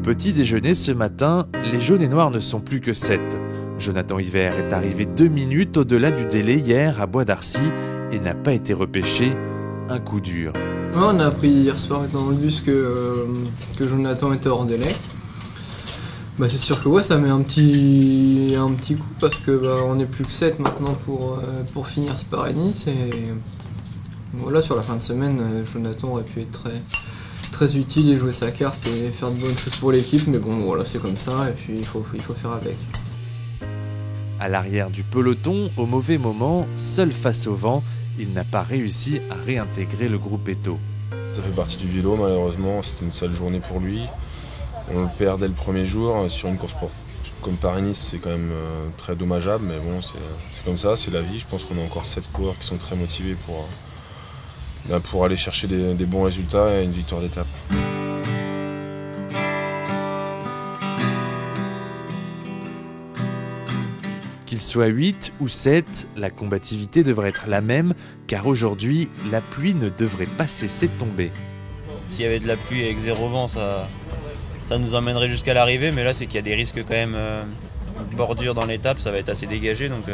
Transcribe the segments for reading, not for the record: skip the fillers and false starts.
petit déjeuner ce matin, les jaunes et noirs ne sont plus que 7. Jonathan Hiver est arrivé 2 minutes au-delà du délai hier à Bois d'Arcy et n'a pas été repêché. Un coup dur. On a appris hier soir dans le bus que Jonathan était hors délai. C'est sûr que ça met un petit coup parce que on n'est plus que 7 maintenant pour finir ce Paris-Nice. Et voilà, sur la fin de semaine, Jonathan aurait pu être très utile et jouer sa carte et faire de bonnes choses pour l'équipe. Mais bon, voilà, c'est comme ça et puis il faut faire avec. À l'arrière du peloton, au mauvais moment, seul face au vent, il n'a pas réussi à réintégrer le groupe Eto. Ça fait partie du vélo malheureusement, c'était une seule journée pour lui. On le perd dès le premier jour sur une course comme Paris-Nice, c'est quand même très dommageable, mais bon, c'est comme ça, c'est la vie. Je pense qu'on a encore 7 coureurs qui sont très motivés pour aller chercher des bons résultats et une victoire d'étape. Qu'il soit 8 ou 7, la combativité devrait être la même, car aujourd'hui, la pluie ne devrait pas cesser de tomber. S'il y avait de la pluie avec 0 vent, ça nous emmènerait jusqu'à l'arrivée, mais là c'est qu'il y a des risques quand même de bordure dans l'étape, ça va être assez dégagé, donc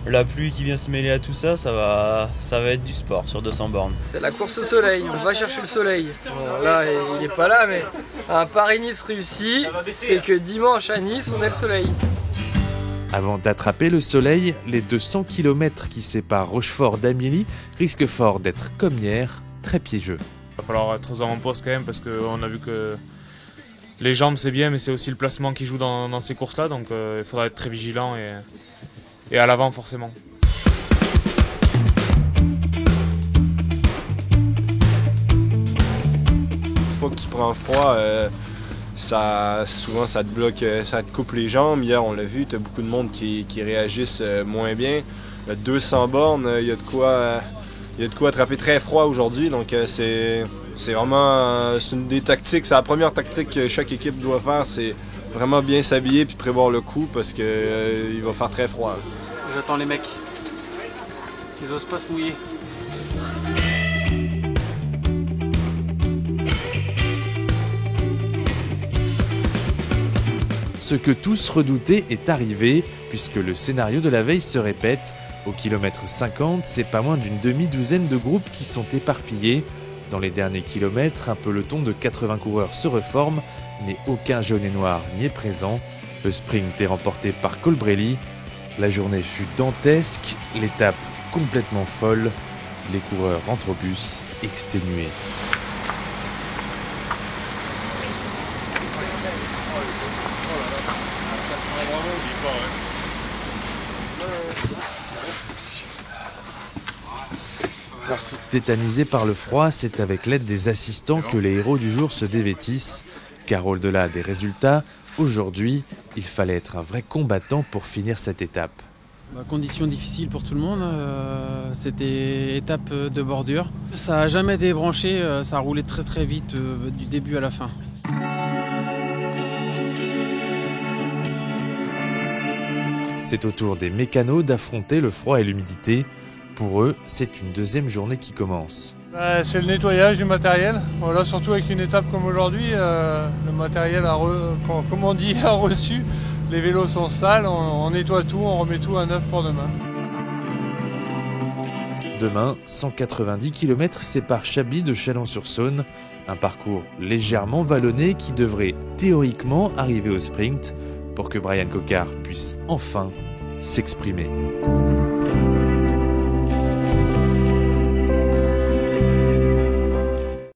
la pluie qui vient se mêler à tout ça, ça va être du sport sur 200 bornes. C'est la course au soleil, on va chercher le soleil. Bon, là il n'est pas là, mais un Paris-Nice réussi, c'est que dimanche à Nice on a le soleil. Avant d'attraper le soleil, les 200 km qui séparent Rochefort d'Amilly risquent fort d'être, comme hier, très piégeux. Il va falloir être aux avant-postes quand même parce qu'on a vu que les jambes c'est bien mais c'est aussi le placement qui joue dans ces courses-là, donc il faudra être très vigilant et à l'avant forcément. Une fois que tu prends froid, souvent ça te bloque, ça te coupe les jambes. Hier on l'a vu, tu as beaucoup de monde qui réagissent moins bien. 200 bornes, il y a de quoi attraper très froid aujourd'hui, donc c'est vraiment une des tactiques, c'est la première tactique que chaque équipe doit faire, c'est vraiment bien s'habiller puis prévoir le coup parce que il va faire très froid. J'attends les mecs, ils osent pas se mouiller. Ce que tous redoutaient est arrivé, puisque le scénario de la veille se répète. Au kilomètre 50, c'est pas moins d'une demi-douzaine de groupes qui sont éparpillés. Dans les derniers kilomètres, un peloton de 80 coureurs se reforme, mais aucun jaune et noir n'y est présent. Le sprint est remporté par Colbrelli. La journée fut dantesque, l'étape complètement folle. Les coureurs rentrent au bus exténués. Merci. Tétanisés par le froid, c'est avec l'aide des assistants que les héros du jour se dévêtissent. Car au-delà des résultats, aujourd'hui, il fallait être un vrai combattant pour finir cette étape. Conditions difficiles pour tout le monde, c'était étape de bordure. Ça n'a jamais débranché, ça a roulé très très vite du début à la fin. C'est au tour des mécanos d'affronter le froid et l'humidité. Pour eux, c'est une deuxième journée qui commence. C'est le nettoyage du matériel. Voilà, surtout avec une étape comme aujourd'hui, le matériel a reçu. Les vélos sont sales, on nettoie tout, on remet tout à neuf pour demain. Demain, 190 km séparent Chablis de Chalon-sur-Saône. Un parcours légèrement vallonné qui devrait théoriquement arriver au sprint pour que Brian Cocard puisse enfin s'exprimer.